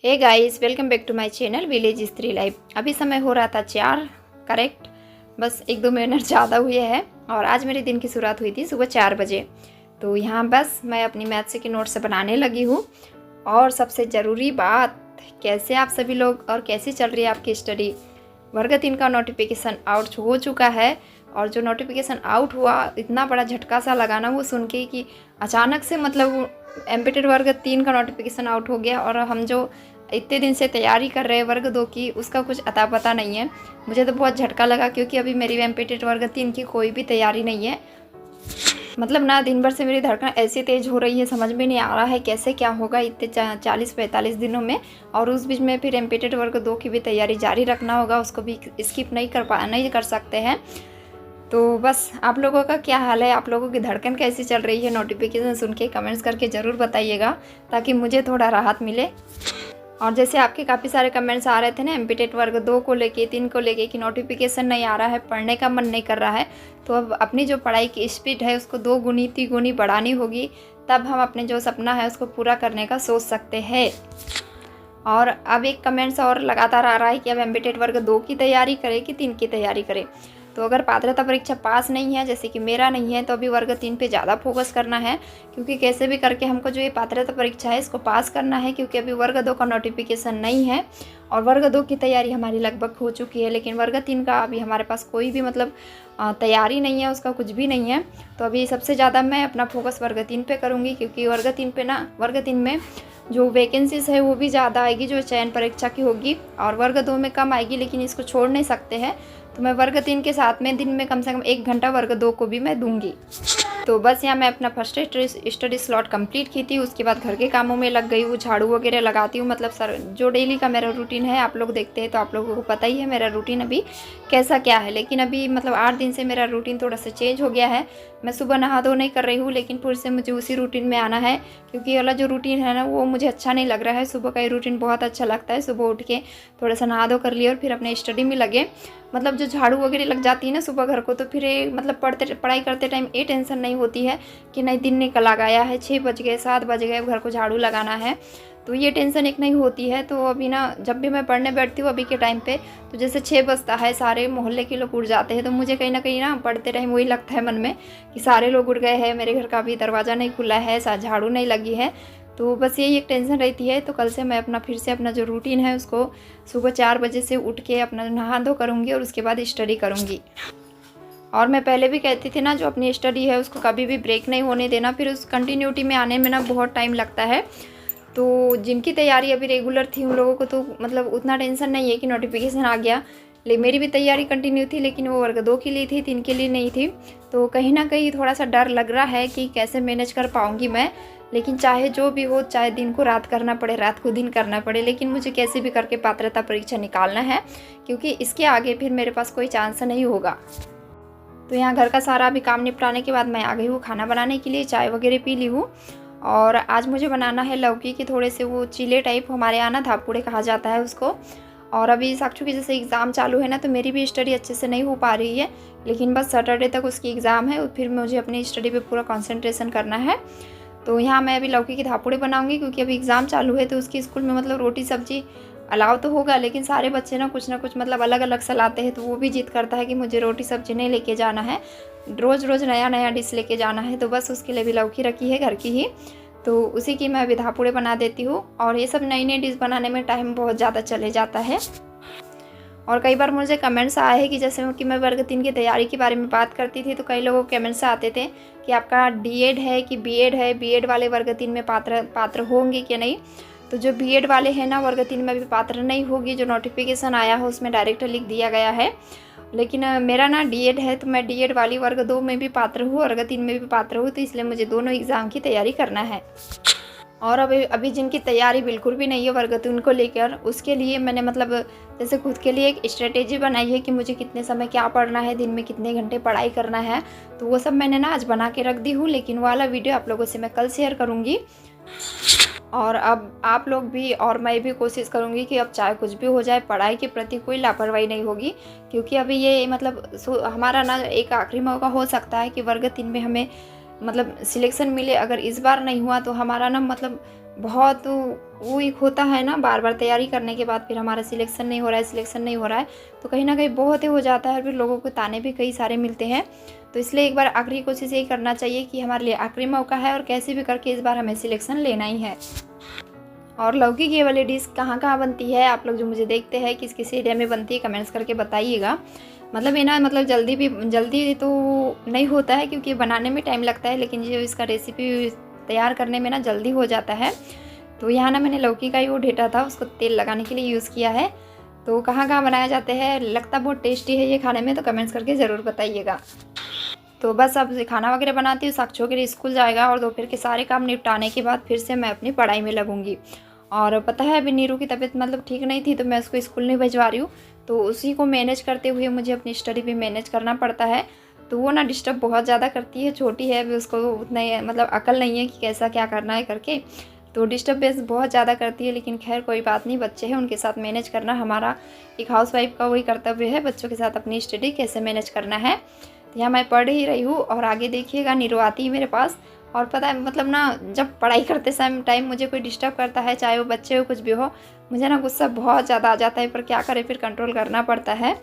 Hey guys, welcome back to my channel village stree life. अभी समय हो रहा था 4 करेक्ट, बस 1-2 मिनट ज़्यादा हुए हैं। और आज मेरे दिन की शुरुआत हुई थी सुबह 4 बजे। तो यहाँ बस मैं अपनी मैथ से की नोट से बनाने लगी हूँ। और सबसे ज़रूरी बात, कैसे आप सभी लोग और कैसी चल रही है आपकी स्टडी। वर्ग 3 का नोटिफिकेशन आउट हो चुका है। और जो नोटिफिकेशन आउट हुआ, इतना बड़ा झटका सा लगाना वो सुन के कि अचानक से मतलब एमपीटेड वर्ग 3 का नोटिफिकेशन आउट हो गया। और हम जो इतने दिन से तैयारी कर रहे हैं वर्ग 2 की, उसका कुछ अता पता नहीं है। मुझे तो बहुत झटका लगा, क्योंकि अभी मेरी एमपीटेड वर्ग 3 की कोई भी तैयारी नहीं है। मतलब ना, दिन भर से मेरी धड़कन ऐसी तेज़ हो रही है, समझ में नहीं आ रहा है कैसे क्या होगा इतने 40-45 दिनों में। और उस बीच में फिर एमपीटेड वर्ग 2 की भी तैयारी जारी रखना होगा, उसको भी स्किप नहीं कर सकते हैं। तो बस आप लोगों का क्या हाल है, आप लोगों की धड़कन कैसी चल रही है, नोटिफिकेशन सुन के कमेंट्स करके ज़रूर बताइएगा, ताकि मुझे थोड़ा राहत मिले। और जैसे आपके काफ़ी सारे कमेंट्स आ रहे थे ना एमपीटेड वर्ग 2 को लेके, 3 को लेके कि नोटिफिकेशन नहीं आ रहा है, पढ़ने का मन नहीं कर रहा है। तो अब अपनी जो पढ़ाई की स्पीड है उसको 2 गुनी 3 गुनी बढ़ानी होगी, तब हम अपने जो सपना है उसको पूरा करने का सोच सकते हैं। और अब एक कमेंट्स और लगातार आ रहा है कि अब एमपीटेड वर्ग 2 की तैयारी करें कि 3 की तैयारी करें। तो अगर पात्रता परीक्षा पास नहीं है, जैसे कि मेरा नहीं है, तो अभी वर्ग 3 पे ज़्यादा फोकस करना है, क्योंकि कैसे भी करके हमको जो ये पात्रता परीक्षा है इसको पास करना है। क्योंकि अभी वर्ग 2 का नोटिफिकेशन नहीं है और वर्ग 2 की तैयारी हमारी लगभग हो चुकी है, लेकिन वर्ग 3 का अभी हमारे पास कोई भी मतलब तैयारी नहीं है, उसका कुछ भी नहीं है। तो अभी सबसे ज़्यादा मैं अपना फोकस वर्ग 3 पे करूँगी, क्योंकि वर्ग 3 में जो वैकेंसीज है वो भी ज़्यादा आएगी, जो चयन परीक्षा की होगी। और वर्ग 2 में कम आएगी, लेकिन इसको छोड़ नहीं सकते हैं। तो मैं वर्ग 3 के साथ में दिन में कम से कम 1 घंटा वर्ग 2 को भी मैं दूंगी। तो बस यहाँ मैं अपना फर्स्ट स्टडी स्लॉट कंप्लीट की थी, उसके बाद घर के कामों में लग गई हूँ, झाड़ू वगैरह लगाती हूँ। मतलब सर, जो डेली का मेरा रूटीन है आप लोग देखते हैं तो आप लोगों को पता ही है मेरा रूटीन अभी कैसा क्या है। लेकिन अभी मतलब 8 दिन से मेरा रूटीन थोड़ा सा चेंज हो गया है। मैं सुबह नहा धो नहीं कर रही हूँ, लेकिन फिर से मुझे उसी रूटीन में आना है, क्योंकि ये वाला जो रूटीन है ना वो मुझे अच्छा नहीं लग रहा है। सुबह का ये रूटीन बहुत अच्छा लगता है, सुबह उठ के थोड़ा सा नहा धो कर लिए और फिर अपने स्टडी में लगे। मतलब जो झाड़ू वगैरह लग जाती है ना सुबह घर को, तो फिर मतलब पढ़ाई करते टाइम ये टेंशन नहीं होती है कि नहीं दिन निकल आ गया है, 6 बज गए 7 बज गए, घर को झाड़ू लगाना है। तो ये टेंशन एक नहीं होती है। तो अभी ना, जब भी मैं पढ़ने बैठती हूँ अभी के टाइम पे, तो जैसे 6 बजता है, सारे मोहल्ले के लोग उठ जाते हैं, तो मुझे कहीं ना पढ़ते टाइम वही लगता है मन में कि सारे लोग उठ गए हैं, मेरे घर का अभी दरवाज़ा नहीं खुला है, झाड़ू नहीं लगी है। तो बस यही एक टेंशन रहती है। तो कल से मैं अपना फिर से अपना जो रूटीन है उसको सुबह 4 बजे से उठ के अपना नहा धो करूँगी और उसके बाद स्टडी करूँगी। और मैं पहले भी कहती थी ना, जो अपनी स्टडी है उसको कभी भी ब्रेक नहीं होने देना, फिर उस कंटिन्यूटी में आने में ना बहुत टाइम लगता है। तो जिनकी तैयारी अभी रेगुलर थी उन लोगों को तो मतलब उतना टेंशन नहीं है कि नोटिफिकेशन आ गया। लेकिन मेरी भी तैयारी कंटिन्यू थी, लेकिन वो वर्ग 2 के लिए थी, 3 के लिए नहीं थी। तो कहीं ना कहीं थोड़ा सा डर लग रहा है कि कैसे मैनेज कर पाऊँगी मैं। लेकिन चाहे जो भी हो, चाहे दिन को रात करना पड़े, रात को दिन करना पड़े, लेकिन मुझे कैसे भी करके पात्रता परीक्षा निकालना है, क्योंकि इसके आगे फिर मेरे पास कोई चांस नहीं होगा। तो यहाँ घर का सारा भी काम निपटाने के बाद मैं आ गई हूँ खाना बनाने के लिए, चाय वगैरह पी ली हूँ। और आज मुझे बनाना है लौकी के थोड़े से वो चीले टाइप, हमारे यहाँ ना धापुड़े कहा जाता है उसको। और अभी साक्षु की जैसे एग्ज़ाम चालू है ना, तो मेरी भी स्टडी अच्छे से नहीं हो पा रही है, लेकिन बस सैटरडे तक उसकी एग्ज़ाम है, फिर मुझे अपनी स्टडी पे पूरा कंसंट्रेशन करना है। तो यहाँ मैं अभी लौकी के धापुड़े बनाऊँगी, क्योंकि अभी एग्ज़ाम चालू है। तो उसकी स्कूल में मतलब रोटी सब्जी अलाउ तो होगा, लेकिन सारे बच्चे ना कुछ मतलब अलग अलग सा लाते हैं, तो वो भी जिद करता है कि मुझे रोटी सब्जी नहीं लेके जाना है, रोज़ रोज़ नया नया डिश लेके जाना है। तो बस उसके लिए भी लौकी रखी है घर की ही, तो उसी की मैं अभी धापुड़े बना देती हूँ। और ये सब नई नई डिश बनाने में टाइम बहुत ज़्यादा चले जाता है। और कई बार मुझे कमेंट्स आए हैं कि जैसे कि मैं वर्ग 3 की तैयारी के बारे में बात करती थी, तो कई लोगों के कमेंट्स आते थे कि आपका डीएड है कि बीएड है, बीएड वाले वर्ग 3 में पात्र होंगे कि नहीं। तो जो बीएड वाले हैं ना, वर्ग 3 में भी पात्र नहीं होगी। जो नोटिफिकेशन आया है उसमें डायरेक्ट लिख दिया गया है। लेकिन मेरा ना डीएड है, तो मैं डीएड वाली वर्ग 2 में भी पात्र हूँ, वर्ग 3 में भी पात्र हूँ, तो इसलिए मुझे दोनों एग्ज़ाम की तैयारी करना है। और अभी जिनकी तैयारी बिल्कुल भी नहीं है वर्ग 3 को लेकर, उसके लिए मैंने मतलब जैसे खुद के लिए एक स्ट्रेटेजी बनाई है कि मुझे कितने समय क्या पढ़ना है, दिन में कितने घंटे पढ़ाई करना है। तो वो सब मैंने ना आज बना के रख दी हूँ, लेकिन वो वाला वीडियो आप लोगों से मैं कल शेयर करूँगी। और अब आप लोग भी और मैं भी कोशिश करूँगी कि अब चाहे कुछ भी हो जाए, पढ़ाई के प्रति कोई लापरवाही नहीं होगी। क्योंकि अभी ये मतलब हमारा ना एक आखिरी मौका हो सकता है कि वर्ग 3 में हमें मतलब सिलेक्शन मिले। अगर इस बार नहीं हुआ तो हमारा ना मतलब बहुत वो एक होता है ना, बार बार तैयारी करने के बाद फिर हमारा सिलेक्शन नहीं हो रहा है, सिलेक्शन नहीं हो रहा है, तो कहीं ना कहीं बहुत ही हो जाता है और फिर लोगों को ताने भी कई सारे मिलते हैं। तो इसलिए एक बार आखिरी कोशिश यही करना चाहिए कि हमारे लिए आखिरी मौका है और कैसे भी करके इस बार हमें सिलेक्शन लेना ही है। और लौकी की ये वाली डिश कहाँ कहाँ बनती है, आप लोग जो मुझे देखते हैं किस किस एरिया में बनती है, कमेंट्स करके बताइएगा। मतलब ये ना, मतलब जल्दी तो नहीं होता है क्योंकि बनाने में टाइम लगता है, लेकिन जो इसका रेसिपी तैयार करने में ना जल्दी हो जाता है। तो यहाँ ना मैंने लौकी का ही वो ढेटा था, उसको तेल लगाने के लिए यूज़ किया है। तो कहाँ कहाँ बनाए जाते हैं, लगता बहुत टेस्टी है ये खाने में, तो कमेंट्स करके ज़रूर बताइएगा। तो बस अब खाना वगैरह बनाती हूँ, साक्षी वगैरह स्कूल जाएगा और दोपहर के सारे काम निपटाने के बाद फिर से मैं अपनी पढ़ाई में लगूंगी। और पता है अभी नीरू की तबीयत मतलब ठीक नहीं थी, तो मैं उसको स्कूल नहीं भिजवा रही हूँ, तो उसी को मैनेज करते हुए मुझे अपनी स्टडी भी मैनेज करना पड़ता है। तो वो ना डिस्टर्ब बहुत ज़्यादा करती है, छोटी है अभी, उसको उतना मतलब अकल नहीं है कि कैसा क्या करना है करके, तो डिस्टर्बेंस बहुत ज़्यादा करती है। लेकिन खैर कोई बात नहीं, बच्चे हैं, उनके साथ मैनेज करना हमारा एक हाउसवाइफ का वही कर्तव्य है, बच्चों के साथ अपनी स्टडी कैसे मैनेज करना है। तो यहाँ मैं पढ़ ही रही हूँ और आगे देखिएगा नीरू आती है मेरे पास। और पता है मतलब ना, जब पढ़ाई करते समय टाइम मुझे कोई डिस्टर्ब करता है, चाहे वो बच्चे हो कुछ भी हो, मुझे ना गुस्सा बहुत ज़्यादा आ जाता है, पर क्या करें, फिर कंट्रोल करना पड़ता है।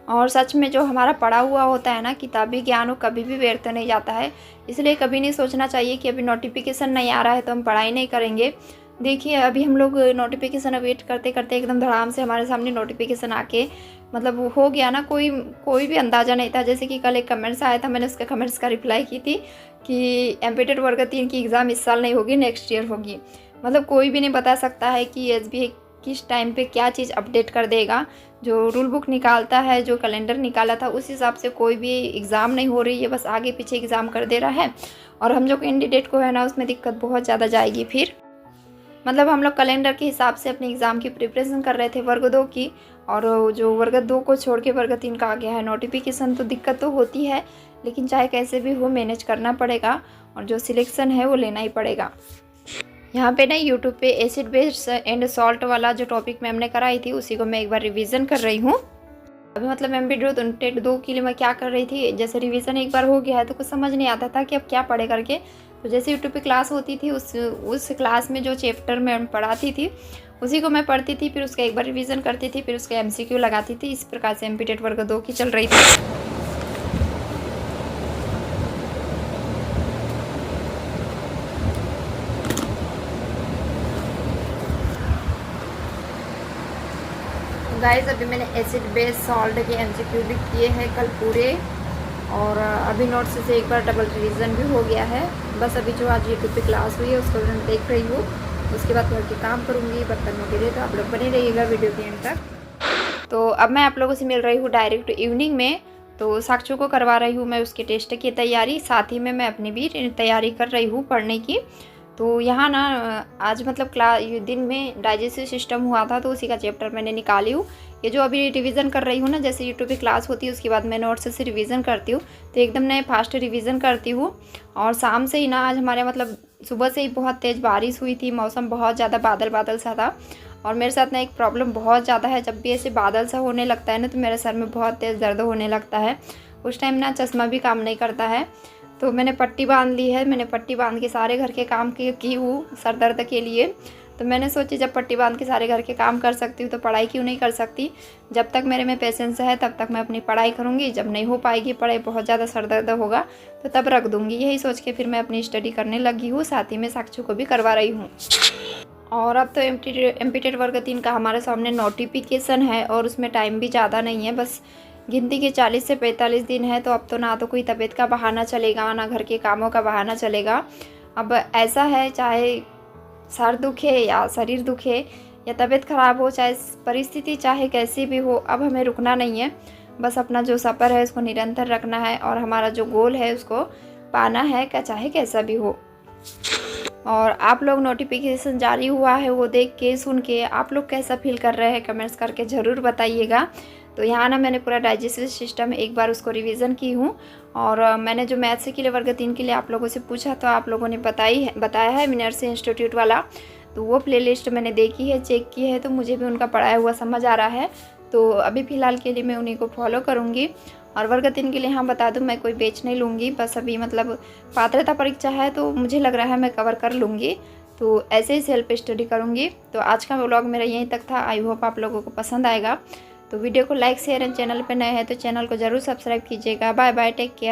और सच में जो हमारा पढ़ा हुआ होता है ना, किताबी ज्ञान, वो कभी भी व्यर्थ नहीं जाता है। इसलिए कभी नहीं सोचना चाहिए कि अभी नोटिफिकेशन नहीं आ रहा है तो हम पढ़ाई नहीं करेंगे। देखिए अभी हम लोग नोटिफिकेशन वेट करते करते एकदम धड़ाम से हमारे सामने नोटिफिकेशन आके मतलब वो हो गया ना, कोई भी अंदाज़ा नहीं था। जैसे कि कल एक कमेंट्स आया था, मैंने उसके कमेंट्स का रिप्लाई की थी कि एमपीटेड वर्ग 3 की एग्ज़ाम इस साल नहीं होगी, नेक्स्ट ईयर होगी। मतलब कोई भी नहीं बता सकता है कि एसबीआई किस टाइम पे क्या चीज़ अपडेट कर देगा। जो रूल बुक निकालता है, जो कैलेंडर निकाला था, उस हिसाब से कोई भी एग्ज़ाम नहीं हो रही है, बस आगे पीछे एग्ज़ाम कर दे रहा है। और हम जो कैंडिडेट को है ना, उसमें दिक्कत बहुत ज़्यादा जाएगी फिर। मतलब हम लोग कैलेंडर के हिसाब से अपने एग्ज़ाम की प्रिपरेशन कर रहे थे वर्ग 2 की, और जो वर्ग 2 को छोड़ के वर्ग 3 का आ गया है नोटिफिकेशन, तो दिक्कत तो होती है, लेकिन चाहे कैसे भी हो मैनेज करना पड़ेगा और जो सिलेक्शन है वो लेना ही पड़ेगा। यहाँ पे ना यूट्यूब पे एसिड बेस एंड सॉल्ट वाला जो टॉपिक मैम ने कराई थी, उसी को मैं एक बार रिवीजन कर रही हूँ। अभी मतलब एमपीटेड टेट 2 के लिए मैं क्या कर रही थी, जैसे रिवीजन एक बार हो गया है तो कुछ समझ नहीं आता था कि अब क्या पढ़े करके। तो जैसे यूट्यूब पे क्लास होती थी, उस क्लास में जो चैप्टर में पढ़ाती थी उसी को मैं पढ़ती थी, फिर उसका एक बार रिवीजन करती थी, फिर उसका MCQ लगाती थी। इस प्रकार से एमपीटेड वर्ग 2 की चल रही थी। गाइस अभी मैंने एसिड बेस सॉल्ट के MCQ भी किए हैं कल पूरे, और अभी नोट्स से एक बार डबल रिवीजन भी हो गया है। बस अभी जो आज यूट्यूब पे क्लास हुई है उसको मैं देख रही हूँ, उसके बाद घर के काम करूँगी, बर्तन वगैरह। तो आप लोग बने रहिएगा वीडियो के एंड तक। तो अब मैं आप लोगों से मिल रही हूँ डायरेक्ट इवनिंग में। तो साक्षी को करवा रही हूँ मैं उसके टेस्ट की तैयारी, साथ ही में मैं अपनी भी तैयारी कर रही हूँ पढ़ने की। तो यहाँ ना आज मतलब दिन में डाइजेस्टिव सिस्टम हुआ था, तो उसी का चैप्टर मैंने निकाली हूँ। ये जो अभी रिवीजन कर रही हूँ ना, जैसे यूट्यूब पे क्लास होती है उसके बाद मैं नोट्स से रिवीजन करती हूँ, तो एकदम मैं फास्ट रिवीजन करती हूँ। और शाम से ही ना आज हमारे मतलब सुबह से ही बहुत तेज़ बारिश हुई थी, मौसम बहुत ज़्यादा बादल बादल सा था। और मेरे साथ ना एक प्रॉब्लम बहुत ज़्यादा है, जब भी ऐसे बादल सा होने लगता है ना, तो मेरे सर में बहुत तेज़ दर्द होने लगता है। उस टाइम ना चश्मा भी काम नहीं करता है, तो मैंने पट्टी बांध ली है। मैंने पट्टी बांध के सारे घर के काम की हूँ सर दर्द के लिए। तो मैंने सोची जब पट्टी बांध के सारे घर के काम कर सकती हूँ तो पढ़ाई क्यों नहीं कर सकती। जब तक मेरे में पेशेंस है तब तक मैं अपनी पढ़ाई करूँगी, जब नहीं हो पाएगी पढ़ाई, बहुत ज़्यादा सर दर्द होगा तो तब रख दूँगी। यही सोच के फिर मैं अपनी स्टडी करने लगी हूँ, साथ ही में साक्षी को भी करवा रही हूँ। और अब तो एमपीटेड वर्ग 3 का हमारे सामने नोटिफिकेशन है और उसमें टाइम भी ज़्यादा नहीं है, बस गिनती के 40 से 45 दिन है। तो अब तो ना तो कोई तबीयत का बहाना चलेगा, ना घर के कामों का बहाना चलेगा। अब ऐसा है, चाहे सर दुखे या शरीर दुखे या तबीयत ख़राब हो, चाहे परिस्थिति चाहे कैसी भी हो, अब हमें रुकना नहीं है। बस अपना जो सफ़र है उसको निरंतर रखना है और हमारा जो गोल है उसको पाना है, क्या चाहे कैसा भी हो। और आप लोग नोटिफिकेशन जारी हुआ है वो देख के सुन के आप लोग कैसा फील कर रहे हैं, कमेंट्स करके ज़रूर बताइएगा। तो यहाँ ना मैंने पूरा डाइजेस्टिव सिस्टम एक बार उसको रिवीजन की हूँ। और मैंने जो मैथ्स के लिए वर्ग 3 के लिए आप लोगों से पूछा तो आप लोगों ने बताया है मिनर्स इंस्टीट्यूट वाला, तो वो प्लेलिस्ट मैंने देखी है, चेक की है, तो मुझे भी उनका पढ़ाया हुआ समझ आ रहा है। तो अभी फ़िलहाल के लिए मैं उन्हीं को फॉलो करूँगी। और वर्ग 3 के लिए हाँ बता दूँ, मैं कोई बैच नहीं लूँगी, बस अभी मतलब पात्रता परीक्षा है तो मुझे लग रहा है मैं कवर कर लूँगी। तो ऐसे ही सेल्फ स्टडी करूँगी। तो आज का व्लॉग मेरा यहीं तक था। आई होप आप लोगों को पसंद आएगा। तो वीडियो को लाइक शेयर एंड चैनल पर नए हैं तो चैनल को ज़रूर सब्सक्राइब कीजिएगा। Bye bye, take care.